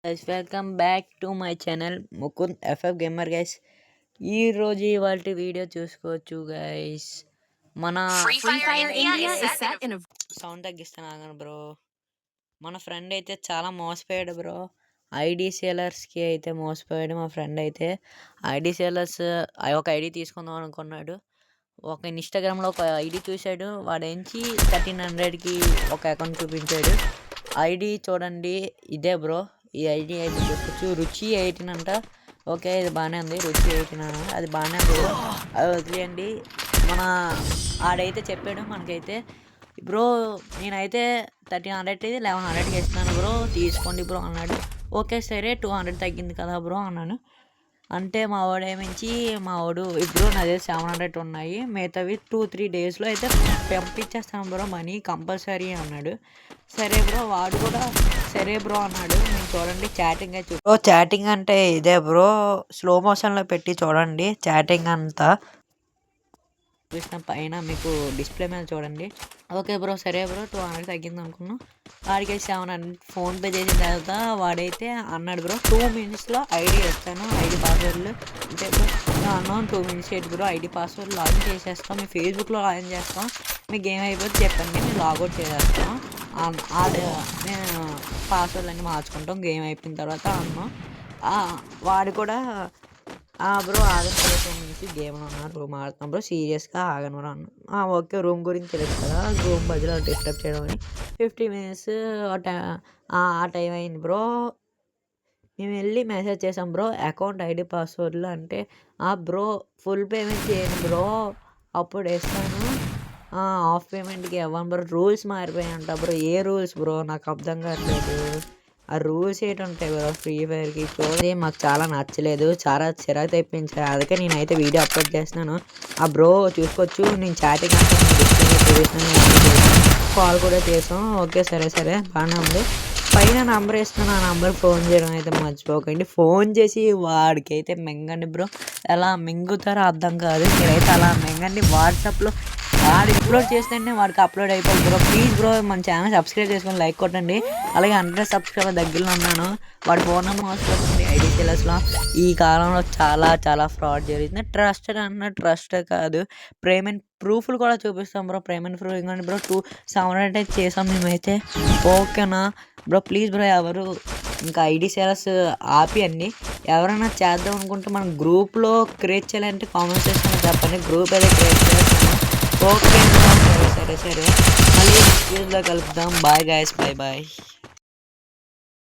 Guys welcome back to my channel Mukund FF gamer guys. ఈరోజు ఇవాళ video చూసుకోవచ్చు guys. మన సౌండ్ తగ్గిస్తాను ఆగను బ్రో. మన ఫ్రెండ్ అయితే చాలా మోసపోయాడు బ్రో. ఐడి సేలర్స్కి అయితే మోసపోయాడు మా ఫ్రెండ్ అయితే. ఐడి సేలర్స్ ఒక ఐడి తీసుకుందాం అనుకున్నాడు. ఒక ఇన్స్టాగ్రామ్లో ఒక ఐడి చూశాడు. వాడేంచి 1300కి ఒక అకౌంట్ చూపించాడు. ఐడి చూడండి, ఇదే బ్రో. ఈ ఐడి అయితే చూసుకోవచ్చు. రుచి 18 అంట. ఓకే, ఇది బాగానే ఉంది. రుచి 18 అది బాగానే ఉంది బ్రో. అది వదిలేయండి. మన ఆడైతే చెప్పాడు మనకైతే, బ్రో నేనైతే 1300 1100కి ఇస్తున్నాను బ్రో, తీసుకోండి బ్రో అన్నాడు. ఓకే సరే, 200 తగ్గింది కదా బ్రో అన్నాను. అంటే మా వాడు ఇప్పుడు నా దగ్గర 700 ఉన్నాయి, మిగతావి 2-3 డేస్లో అయితే పంపించేస్తాను బ్రో, మనీ కంపల్సరీ అన్నాడు. సరే బ్రో, వాడు కూడా సరే బ్రో అన్నాడు. నేను చూడండి చాటింగ్ అయితే చాటింగ్ అంటే ఇదే బ్రో, స్లో మోషన్లో పెట్టి చూడండి చాటింగ్ అంతా చూసిన పైన మీకు డిస్ప్లే మీద చూడండి. ఓకే బ్రో, సరే బ్రో 200 తగ్గింది అనుకున్నాం. వాడికి 700 ఫోన్పే చేసిన తర్వాత వాడైతే అన్నాడు బ్రో 2 minutesలో ఐడి ఇస్తాను, ఐడి పాస్వర్డ్లు అంటే బ్రో అన్నాను. 2 minutes ఏంటి బ్రో, ఐడి పాస్వర్డ్ లాగిన్ చేసేస్తాం, మీ ఫేస్బుక్లో లాగిన్ చేస్తాం, మీ గేమ్ అయిపోతే చెప్పండి మేము లాగౌట్ చేసేస్తాం, నేను పాస్వర్డ్లు అన్నీ మార్చుకుంటాం గేమ్ అయిపోయిన తర్వాత అన్నాం. వాడు కూడా బ్రో ఆగను నుంచి గేమ్లో ఉన్నారు, రూమ్ ఆడుతున్నాం బ్రో, సీరియస్గా ఆగను బ్రో అన్న. ఓకే, రూమ్ గురించి తెలుసు కదా, రూమ్ మధ్యలో డిస్టర్బ్ చేయడం అని 50 minutes ఆ టైం అయింది బ్రో. మేము వెళ్ళి మెసేజ్ చేసాం బ్రో అకౌంట్ ఐడి పాస్వర్డ్లు అంటే, బ్రో ఫుల్ పేమెంట్ చేయండి బ్రో అప్పుడు ఇస్తాను, హాఫ్ పేమెంట్కి ఇవ్వను బ్రో, రూల్స్ మారిపోయాయంట బ్రో. ఏ రూల్స్ బ్రో నాకు అర్థం కావట్లేదు. ఆ రూల్స్ ఏంటంటాయి బ్రో ఫ్రీ ఫైర్కి? చూడండి మాకు చాలా నచ్చలేదు, చాలా చిరాకు తెప్పించారు, అందుకే నేనైతే వీడియో అప్లోడ్ చేస్తున్నాను. బ్రో చూసుకోవచ్చు, నేను చాటింగ్ కాల్ కూడా చేసాం. ఓకే సరే బాగానే ఉంది. పైన నంబర్ ఇస్తాను, ఆ నంబర్ ఫోన్ చేయడం అయితే మర్చిపోకండి. ఫోన్ చేసి వాడికి అయితే మింగండి బ్రో. ఎలా మింగుతారో అర్థం కాదు, మీరైతే అలా మింగండి. వాట్సాప్లో వాడు అప్లోడ్ చేస్తేనే వాడికి అప్లోడ్ అయిపోతుంది బ్రో. ప్లీజ్ బ్రో మన ఛానల్ సబ్స్క్రైబ్ చేసుకొని లైక్ కొట్టండి. అలాగే 100 సబ్స్క్రైబర్ దగ్గరలో ఉన్నాను. వాడి ఫోన్ నెంబర్ మోసపోతుంది ఐడి సేలర్స్లో. ఈ కాలంలో చాలా ఫ్రాడ్ జరుగుతుంది. ట్రస్ట్ కాదు, పేమెంట్ ప్రూఫ్లు కూడా చూపిస్తాం బ్రో. పేమెంట్ ప్రూఫ్ ఇంకోండి బ్రో, 270 అయితే చేసాం మేమైతే. ఓకేనా బ్రో, ప్లీజ్ బ్రో ఎవరు ఇంకా ఐడి సేలర్స్ ఆపియండి. ఎవరైనా చేద్దాం అనుకుంటే మనం గ్రూప్లో క్రియేట్ చేయాలంటే కామెంట్ సెక్షన్లో చెప్పండి, గ్రూప్ అయితే క్రియేట్ చేస్తాను. ఓకే సరే మళ్ళీ నెక్స్ట్ వీడియోలో కలుద్దాం. Bye guys, bye.